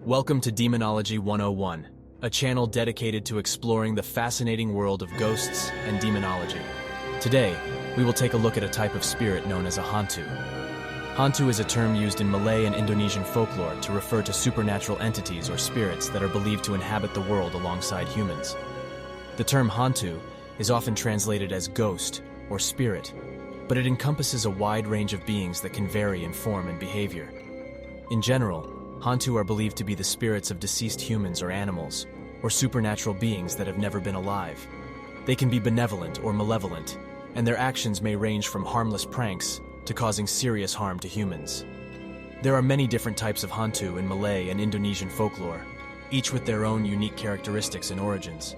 Welcome to Demonology 101, a channel dedicated to exploring the fascinating world of ghosts and demonology. Today, we will take a look at a type of spirit known as a Hantu. Hantu is a term used in Malay and Indonesian folklore to refer to supernatural entities or spirits that are believed to inhabit the world alongside humans. The term Hantu is often translated as ghost or spirit, but it encompasses a wide range of beings that can vary in form and behavior. In general, Hantu are believed to be the spirits of deceased humans or animals, or supernatural beings that have never been alive. They can be benevolent or malevolent, and their actions may range from harmless pranks to causing serious harm to humans. There are many different types of Hantu in Malay and Indonesian folklore, each with their own unique characteristics and origins.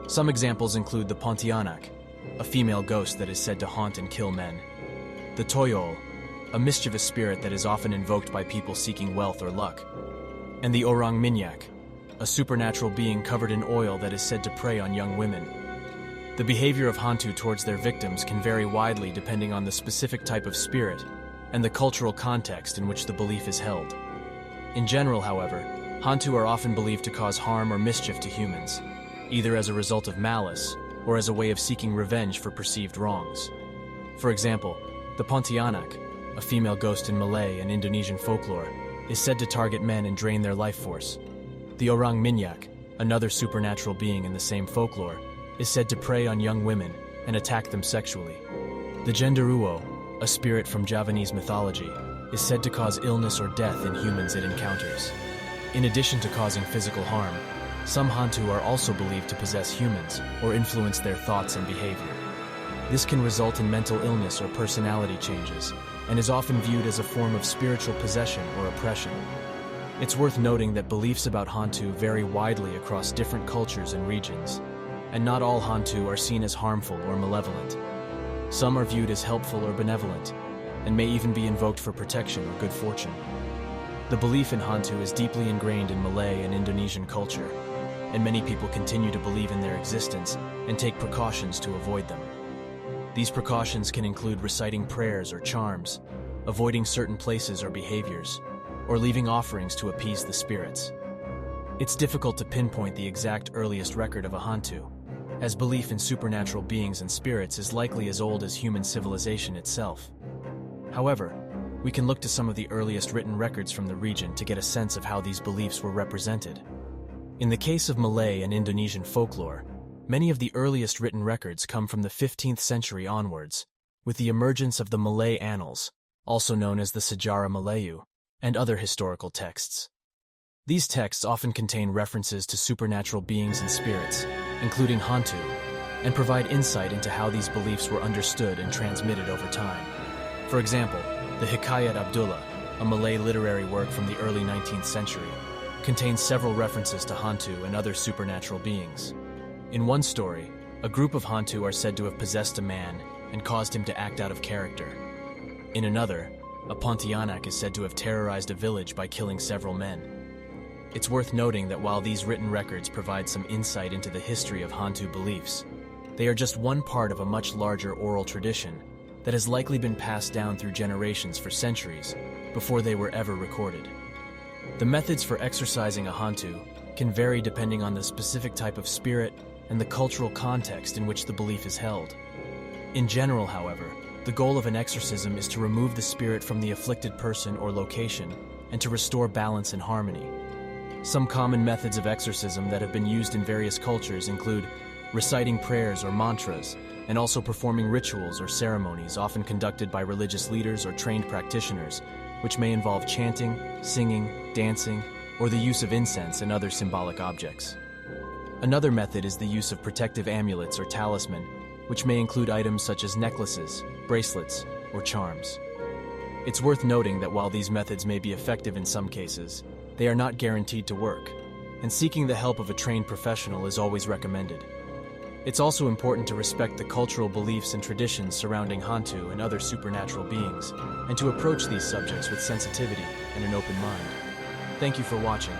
Some examples include the Pontianak, a female ghost that is said to haunt and kill men; the Toyol, a mischievous spirit that is often invoked by people seeking wealth or luck; and the Orang Minyak, a supernatural being covered in oil that is said to prey on young women. The behavior of Hantu towards their victims can vary widely depending on the specific type of spirit and the cultural context in which the belief is held. In general, however, Hantu are often believed to cause harm or mischief to humans, either as a result of malice or as a way of seeking revenge for perceived wrongs. For example, the Pontianak, a female ghost in Malay and Indonesian folklore, is said to target men and drain their life force. The Orang Minyak, another supernatural being in the same folklore, is said to prey on young women and attack them sexually. The Genderuwo, a spirit from Javanese mythology, is said to cause illness or death in humans it encounters. In addition to causing physical harm, some Hantu are also believed to possess humans or influence their thoughts and behavior. This can result in mental illness or personality changes, and is often viewed as a form of spiritual possession or oppression. It's worth noting that beliefs about Hantu vary widely across different cultures and regions, and not all Hantu are seen as harmful or malevolent. Some are viewed as helpful or benevolent, and may even be invoked for protection or good fortune. The belief in Hantu is deeply ingrained in Malay and Indonesian culture, and many people continue to believe in their existence and take precautions to avoid them. These precautions can include reciting prayers or charms, avoiding certain places or behaviors, or leaving offerings to appease the spirits. It's difficult to pinpoint the exact earliest record of a Hantu, as belief in supernatural beings and spirits is likely as old as human civilization itself. However, we can look to some of the earliest written records from the region to get a sense of how these beliefs were represented. In the case of Malay and Indonesian folklore, many of the earliest written records come from the 15th century onwards, with the emergence of the Malay Annals, also known as the Sejarah Melayu, and other historical texts. These texts often contain references to supernatural beings and spirits, including Hantu, and provide insight into how these beliefs were understood and transmitted over time. For example, the Hikayat Abdullah, a Malay literary work from the early 19th century, contains several references to Hantu and other supernatural beings. In one story, a group of Hantu are said to have possessed a man and caused him to act out of character. In another, a Pontianak is said to have terrorized a village by killing several men. It's worth noting that while these written records provide some insight into the history of Hantu beliefs, they are just one part of a much larger oral tradition that has likely been passed down through generations for centuries before they were ever recorded. The methods for exorcising a Hantu can vary depending on the specific type of spirit and the cultural context in which the belief is held. In general, however, the goal of an exorcism is to remove the spirit from the afflicted person or location and to restore balance and harmony. Some common methods of exorcism that have been used in various cultures include reciting prayers or mantras, and also performing rituals or ceremonies often conducted by religious leaders or trained practitioners, which may involve chanting, singing, dancing, or the use of incense and other symbolic objects. Another method is the use of protective amulets or talisman, which may include items such as necklaces, bracelets, or charms. It's worth noting that while these methods may be effective in some cases, they are not guaranteed to work, and seeking the help of a trained professional is always recommended. It's also important to respect the cultural beliefs and traditions surrounding Hantu and other supernatural beings, and to approach these subjects with sensitivity and an open mind. Thank you for watching.